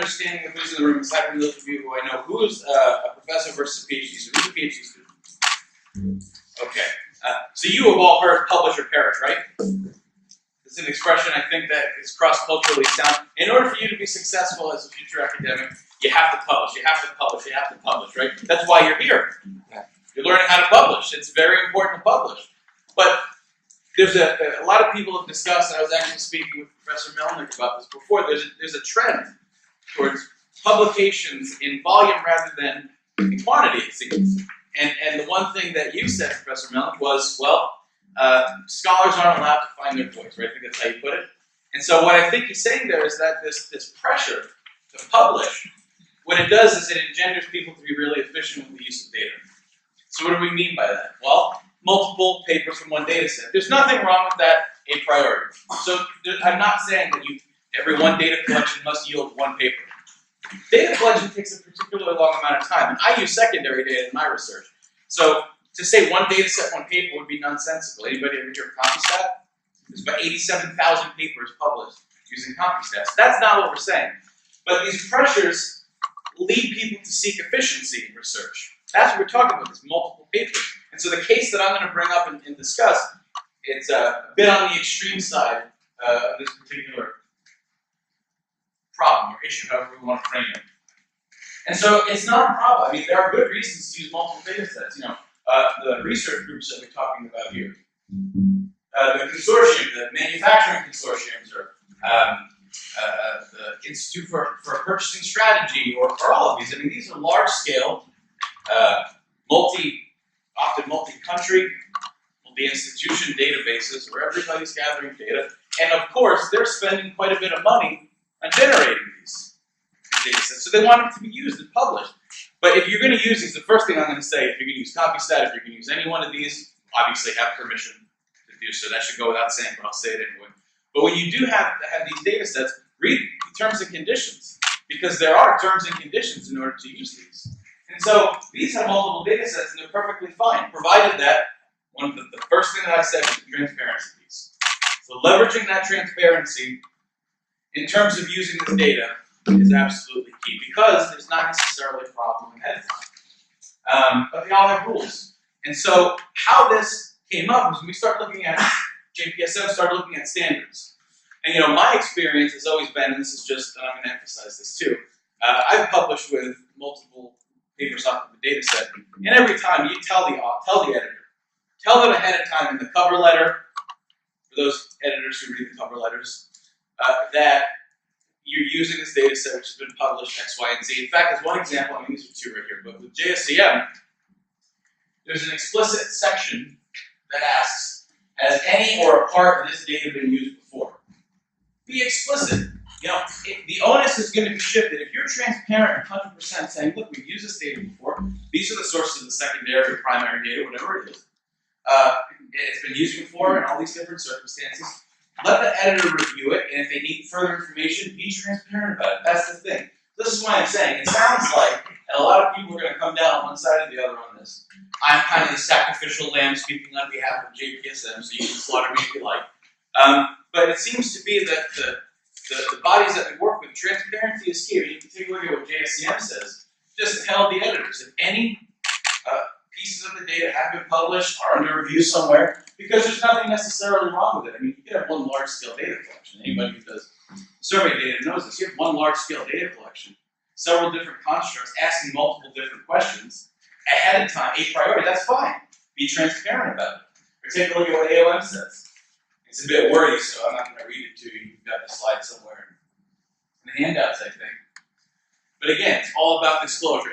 understanding of who's in the room, aside from those of you who I know, who is a professor versus a PhD student? Who's a PhD student? Okay. So you have all heard publish or perish, right? It's an expression I think that is cross-culturally sound. In order for you to be successful as a future academic, you have to publish, you have to publish, you have to publish, right? That's why you're here. You're learning how to publish. It's very important to publish. But there's a lot of people have discussed, and I was actually speaking with Professor Melnick about this before, there's a trend towards publications in volume rather than in quantity, it seems. And the one thing that you said, Professor Melnick, was, well, scholars aren't allowed to find their voice, right? I think that's how you put it. And so what I think he's saying there is that this pressure to publish, what it does is it engenders people to be really efficient with the use of data. So what do we mean by that? Well, multiple papers from one data set. There's nothing wrong with that a priori. So I'm not saying that every one data collection must yield one paper. Data collection takes a particularly long amount of time, and I use secondary data in my research. So to say one data set, one paper would be nonsensical. Anybody ever hear of CompuStat? There's about 87,000 papers published using CompuStat. That's not what we're saying. But these pressures lead people to seek efficiency in research. That's what we're talking about, these multiple papers. And so the case that I'm going to bring up and discuss, it's a bit on the extreme side of this particular problem or issue, however we want to frame it. And so it's not a problem. I mean, there are good reasons to use multiple data sets. The research groups that we're talking about here, the consortium, the manufacturing consortiums, or the Institute for Purchasing Strategy, or all of these. I mean, these are large-scale, often multi-country, multi-institution databases where everybody's gathering data. And of course, they're spending quite a bit of money on generating these data sets. So they want them to be used and published. But if you're going to use these, the first thing I'm going to say, if you're going to use CompuStat, if you're going to use any one of these, obviously have permission to do so. That should go without saying, but I'll say it anyway. But when you do have these data sets, read the terms and conditions, because there are terms and conditions in order to use these. And so these have multiple data sets, and they're perfectly fine, provided that the first thing that I said was the transparency piece. So leveraging that transparency in terms of using this data is absolutely key, because there's not necessarily a problem ahead of time. But they all have rules. And so how this came up was when we started looking at, JPSM started looking at standards. And my experience has always been, and this is just, and I'm going to emphasize this too, I've published with multiple papers off of the data set, and every time you tell the editor, tell them ahead of time in the cover letter, for those editors who read the cover letters, that you're using this data set which has been published X, Y, and Z. In fact, as one example, I mean, these are two right here, but with JSCM, there's an explicit section that asks, has any or a part of this data been used before? Be explicit. The onus is going to be shifted. If you're transparent 100% saying, look, we've used this data before, these are the sources of the secondary or primary data, whatever it is. It's been used before in all these different circumstances. Let the editor review it, and if they need further information, be transparent about it. That's the thing. This is why I'm saying, it sounds like, and a lot of people are going to come down on one side or the other on this. I'm kind of the sacrificial lamb speaking on behalf of JPSM, so you can slaughter me if you like. But it seems to be that the bodies that we work with, transparency is key. I mean, you can take a look at what JSCM says. Just tell the editors if any pieces of the data have been published, are under review somewhere, because there's nothing necessarily wrong with it. I mean, you can have one large-scale data collection. Anybody who does survey data knows this. You have one large-scale data collection, several different constructs, asking multiple different questions ahead of time, a priori. That's fine. Be transparent about it. Or take a look at what AOM says. It's a bit wordy, so I'm not going to read it to you. You've got the slide somewhere in the handouts, I think. But again, it's all about disclosure.